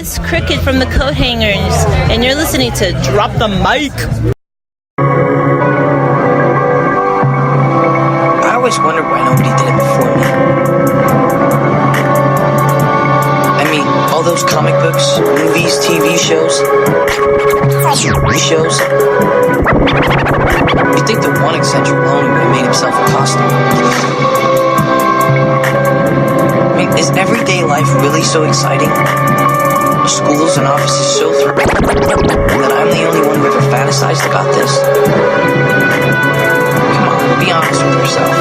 it's Cricket from the Coat Hangers, and you're listening to Drop the Mic. I always wondered why nobody did it before me. I mean, all those comic books, movies, TV shows. You'd think the one eccentric loner would have made himself a costume. I mean, is everyday life really so exciting? Are schools and offices so thrilling that I'm the only one who ever fantasized about this? Come on, be honest with yourself.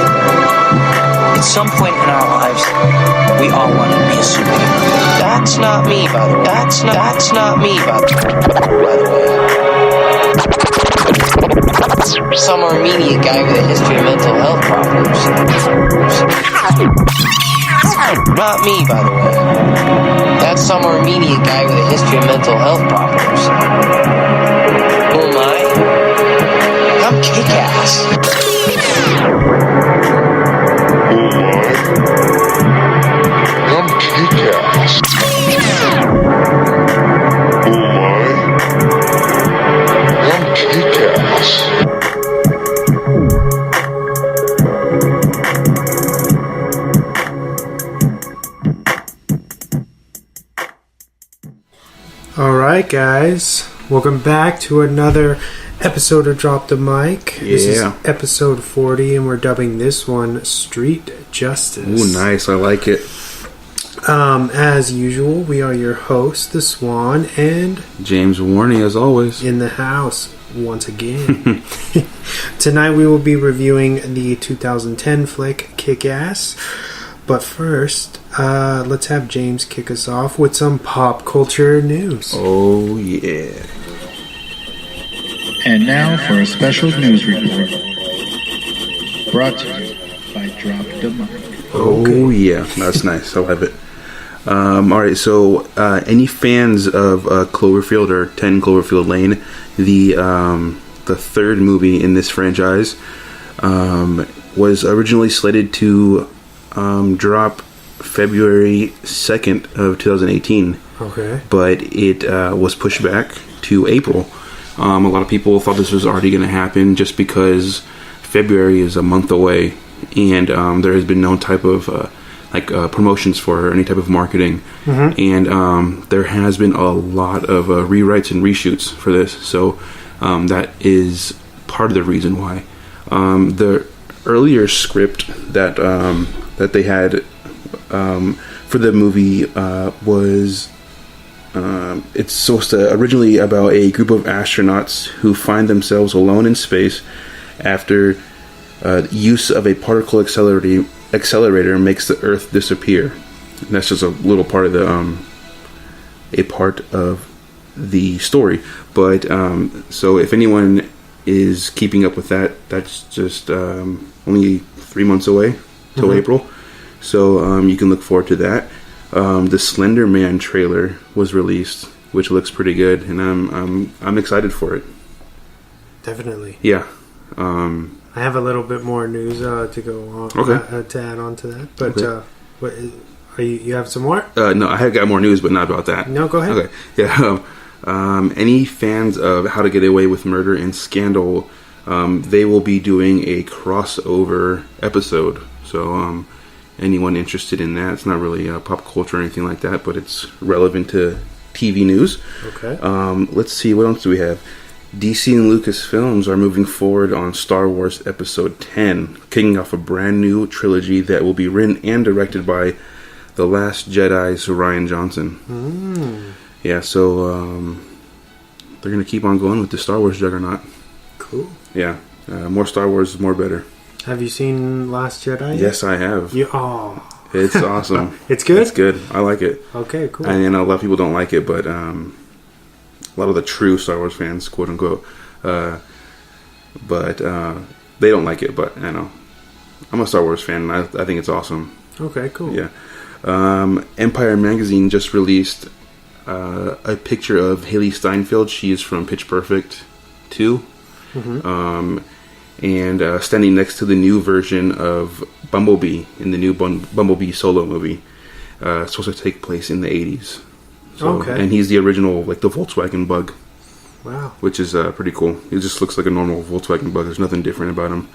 At some point in our lives, we all wanted to be a superhero. That's not me, by the way. That's not me, by the way. Some Armenian guy with a history of mental health problems. Not me, by the way. That's some Armenian guy with a history of mental health problems. Who am I? I'm kick-ass. I'm kick-ass. I'm kick-ass. Alright guys, welcome back to another episode of Drop the Mic. Yeah. This is episode 40 and we're dubbing this one Street Justice. Ooh, nice. I like it. As usual, we are your hosts, the Swan, and James Warney, as always. in the house once again. Tonight we will be reviewing the 2010 flick Kick-Ass. But first, let's have James kick us off with some pop culture news. Oh, yeah. And now for a special news report. Brought to you by Drop the Mic. Oh, yeah. That's nice. I love it. Alright, so any fans of Cloverfield or 10 Cloverfield Lane, the third movie in this franchise, was originally slated to drop February 2nd of 2018. Okay. But it was pushed back to April. A lot of people thought this was already going to happen just because February is a month away, and there has been no type of promotions for any type of marketing. Mm-hmm. And there has been a lot of rewrites and reshoots for this, so that is part of the reason why. The earlier script that they had for the movie was it's supposed to originally about a group of astronauts who find themselves alone in space after use of a particle accelerator makes the Earth disappear. And that's just a little part of the story. But so if anyone is keeping up with that, that's just only 3 months away till Mm-hmm. April. So you can look forward to that. The Slender Man trailer was released, which looks pretty good, and I'm excited for it. Definitely. Yeah. I have a little bit more news to go on. Okay. To add on to that, but Okay. what are you have some more? No, I have got more news, but not about that. No, go ahead. Okay. Yeah. Any fans of How to Get Away with Murder and Scandal, they will be doing a crossover episode. So anyone interested in that, it's not really pop culture or anything like that, but it's relevant to TV news. Okay. Let's see, what else do we have? DC and Lucasfilms are moving forward on Star Wars Episode 10, kicking off a brand new trilogy that will be written and directed by The Last Jedi's Rian Johnson. Yeah, so they're going to keep on going with the Star Wars juggernaut. Cool. Yeah, more Star Wars, more better. Have you seen Last Jedi? Yes, I have. It's awesome. It's good? It's good. I like it. Okay, cool. And a lot of people don't like it, but a lot of the true Star Wars fans, quote unquote, but they don't like it. But I know, I'm a Star Wars fan, and I think it's awesome. Okay, cool. Yeah. Empire Magazine just released a picture of Haley Steinfeld. She is from Pitch Perfect 2. Mm-hmm. And standing next to the new version of Bumble Bee in the new Bumble Bee solo movie. It's supposed to take place in the 80s. So, Okay. and he's the original, like the Volkswagen Bug, Wow. which is pretty cool. He just looks like a normal Volkswagen Bug. There's nothing different about him,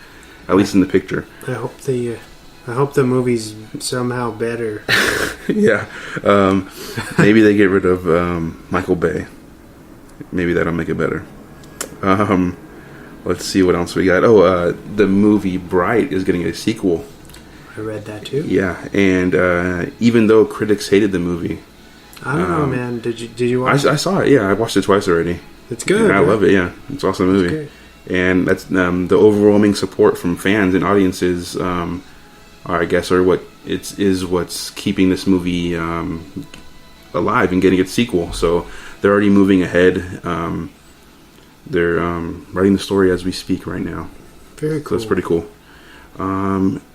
at least in the picture. I hope the movie's somehow better. Yeah. Maybe they get rid of Michael Bay. Maybe that'll make it better. Let's see what else we got. Oh, the movie Bright is getting a sequel. I read that too. Yeah, and even though critics hated the movie, I don't know, man. Did you watch it? I saw it. Yeah, I watched it twice already. It's good. And I right? love it. Yeah, it's an awesome movie. Great. And that's the overwhelming support from fans and audiences. What's keeping this movie alive and getting its sequel. So they're already moving ahead. They're writing the story as we speak right now. Very cool. So that's pretty cool.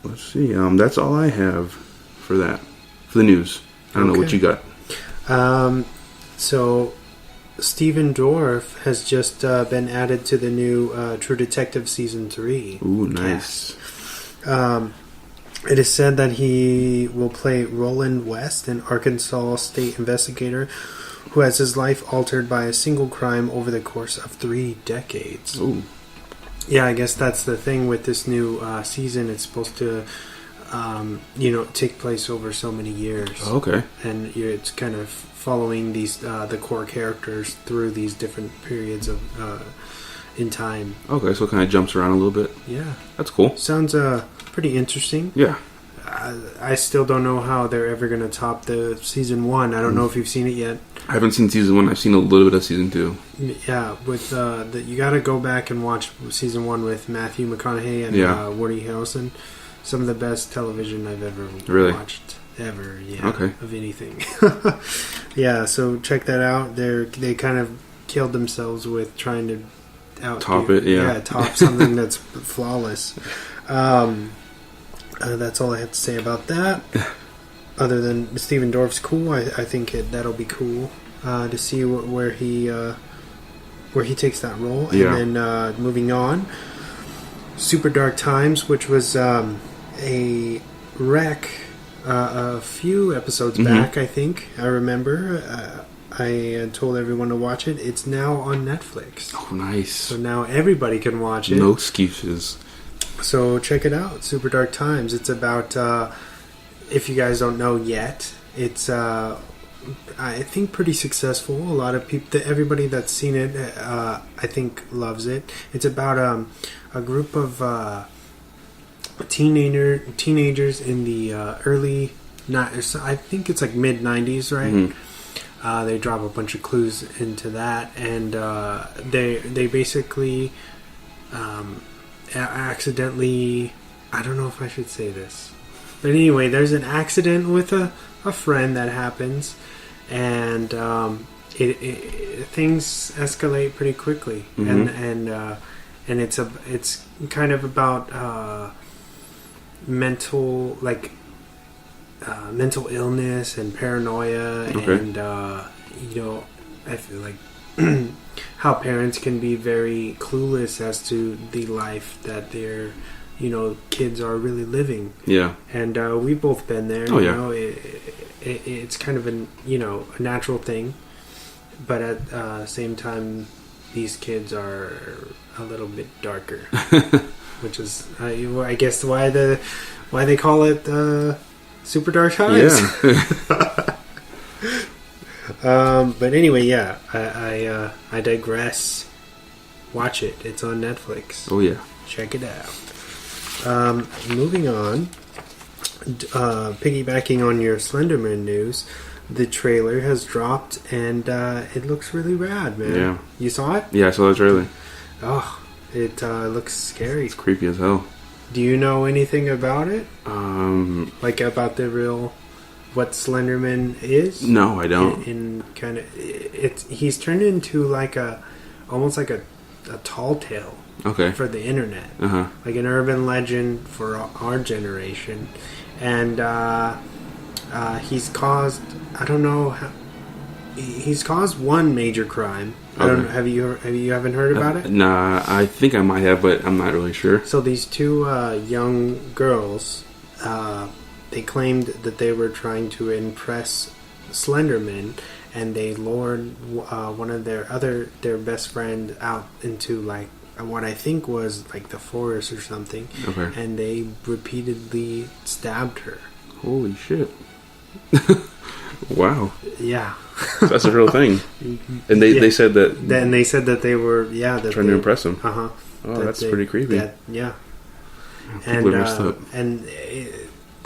Let's see. That's all I have for that. For the news. I don't know what you got. So Stephen Dorff has just been added to the new True Detective Season 3. Ooh, nice. It is said that he will play Roland West, an Arkansas state investigator who has his life altered by a single crime over the course of 3 decades. Ooh. Yeah, I guess that's the thing with this new season. It's supposed to, take place over so many years. Oh, okay. And it's kind of following these the core characters through these different periods of in time. Okay, so it kind of jumps around a little bit. Yeah, That's cool. sounds pretty interesting. Yeah. I still don't know how they're ever going to top the season 1. I don't know if you've seen it yet. I haven't seen season 1. I've seen a little bit of season 2. Yeah, with you got to go back and watch season 1 with Matthew McConaughey and Woody Harrelson. Some of the best television I've ever watched. Ever, yeah. Okay. Of anything. Yeah, so check that out. They kind of killed themselves with trying to Top it, yeah. top something that's flawless. That's all I have to say about that. Other than Stephen Dorff's cool, I think that'll be cool to see where he takes that role. Yeah. And then moving on, Super Dark Times, which was a wreck a few episodes back, I think. I remember. I had told everyone to watch it. It's now on Netflix. Oh, nice. So now everybody can watch it. No excuses. So check it out, Super Dark Times. It's about, if you guys don't know yet, it's, I think, pretty successful. A lot of people, everybody that's seen it, I think, loves it. It's about a group of teenagers in the early, I think it's like mid-90s, right? Mm-hmm. They drop a bunch of clues into that, and they basically accidentally, I don't know if I should say this, but anyway, there's an accident with a friend that happens, and things escalate pretty quickly, and it's kind of about mental illness and paranoia, and I feel like how parents can be very clueless as to the life that their kids are really living. Yeah. And we've both been there. Oh, you yeah. know, it's kind of a natural thing, but at the same time, these kids are a little bit darker, which is I guess why they call it Super Dark Times. Yeah. But anyway, yeah, I digress. Watch it. It's on Netflix. Oh, yeah. Check it out. Moving on, piggybacking on your Slender Man news, the trailer has dropped, and it looks really rad, man. Yeah. You saw it? Yeah, I saw the trailer. Oh, it looks scary. It's creepy as hell. Do you know anything about it? Like about the real, what Slender Man is? No, I don't. In kind of, he's turned into almost like a tall tale. Okay. For the internet. Uh-huh. Like an urban legend for our generation. And he's caused, I don't know how, he's caused one major crime. I don't know, you haven't heard about it? Nah, I think I might have, but I'm not really sure. So these two young girls, they claimed that they were trying to impress Slender Man, and they lured one of their best friend out into like what I think was like the forest or something. Okay. And they repeatedly stabbed her. Holy shit. Wow. Yeah. That's a real thing. And they said that... Then they said that they were, trying to impress him. Uh-huh. Oh, that's pretty creepy. Yeah. People are messed up. And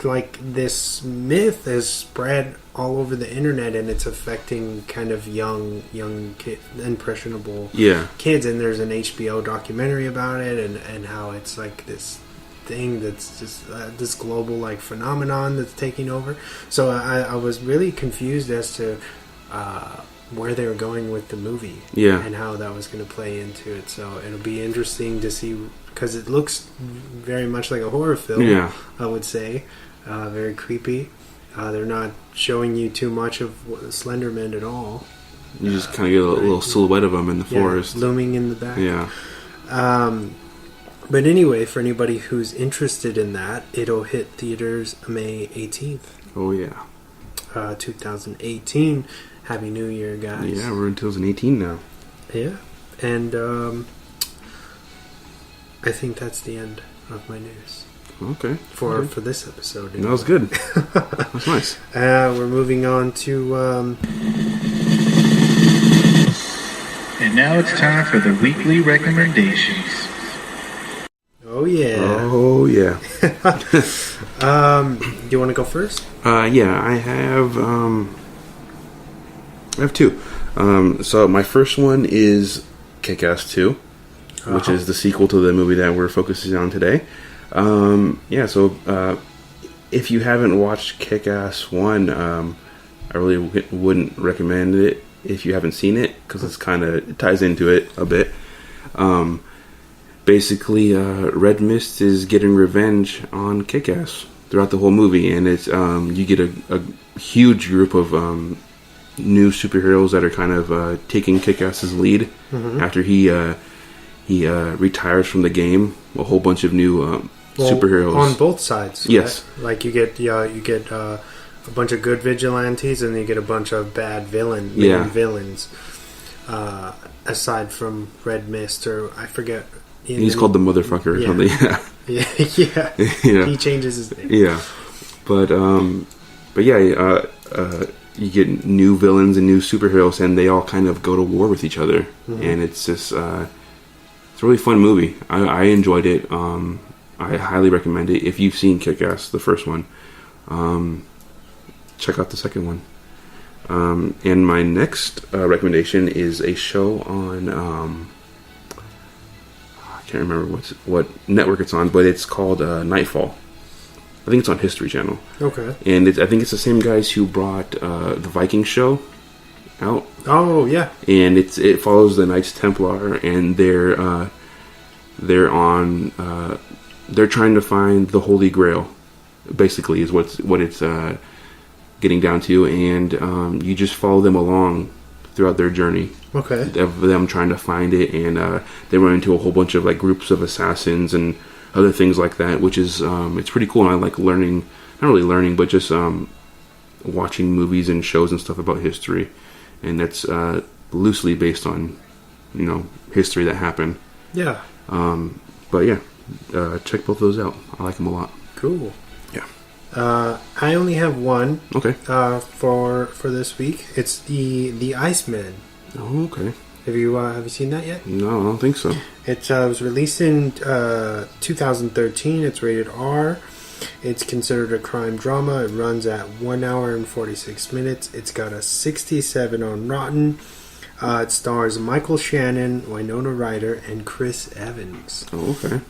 like this myth has spread all over the internet, and it's affecting kind of young kid, impressionable kids. And there's an HBO documentary about it, and how it's like this thing that's just this global like phenomenon that's taking over. So I was really confused as to where they were going with the movie, and how that was going to play into it. So it'll be interesting to see, because it looks very much like a horror film. I would say very creepy. They're not showing you too much of Slender Man at all. You just kind of get a little silhouette of him in the forest, looming in the back. Yeah. But anyway, for anybody who's interested in that, it'll hit theaters May 18th. Oh yeah. 2018. Happy New Year, guys. Yeah, we're in 2018 now. Yeah. And I think that's the end of my news. Okay. For this episode. Anyway. That was good. That's nice. We're moving on to... And now it's time for the weekly recommendations. Oh, yeah. Oh, yeah. Do you want to go first? Yeah, I have two. So my first one is Kick-Ass 2, which is the sequel to the movie that we're focusing on today. So if you haven't watched Kick-Ass 1, I really wouldn't recommend it if you haven't seen it, because it ties into it a bit. Basically, Red Mist is getting revenge on Kick-Ass throughout the whole movie, and it's you get a huge group of new superheroes that are kind of taking Kick-Ass's lead after he retires from the game. A whole bunch of new superheroes on both sides. Yes, right? Like you get a bunch of good vigilantes, and you get a bunch of bad villains. Aside from Red Mist, or I forget. He's called the Motherfucker or something. Yeah. He changes his name. Yeah, but you get new villains and new superheroes, and they all kind of go to war with each other, and it's just it's a really fun movie. I enjoyed it. I highly recommend it. If you've seen Kick-Ass, the first one, check out the second one. And my next recommendation is a show on I can't remember what network it's on, but it's called Nightfall. I think it's on History Channel. Okay. And I think it's the same guys who brought the Viking show out. Oh yeah. And it follows the Knights Templar, and they're trying to find the Holy Grail. Basically, is what it's getting down to, and you just follow them along throughout their journey. Okay. Of them trying to find it, and they run into a whole bunch of like groups of assassins and other things like that, which is it's pretty cool. And I like learning, not really learning, but just watching movies and shows and stuff about history, and that's loosely based on history that happened. Yeah. But yeah, check both of those out. I like them a lot. Cool. Yeah. I only have one. Okay. For this week, it's the Iceman. Oh, okay. Have you seen that yet? No, I don't think so. It was released in 2013. It's rated R. It's considered a crime drama. It runs at 1 hour and 46 minutes. It's got a 67 on Rotten. It stars Michael Shannon, Winona Ryder, and Chris Evans. Oh, okay.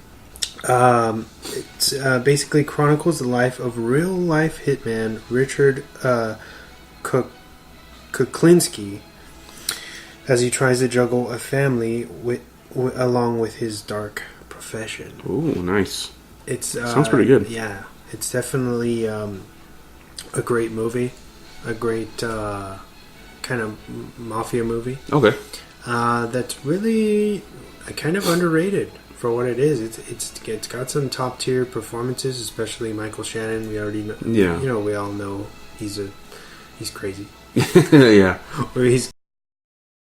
It basically chronicles the life of real-life hitman Richard Kuklinski as he tries to juggle a family along with his dark profession. Oh, nice. Sounds pretty good. Yeah, it's definitely a great movie, a great kind of mafia movie. Okay. That's really kind of underrated for what it is. It's got some top tier performances, especially Michael Shannon. We already know, we all know he's crazy. Yeah. where he's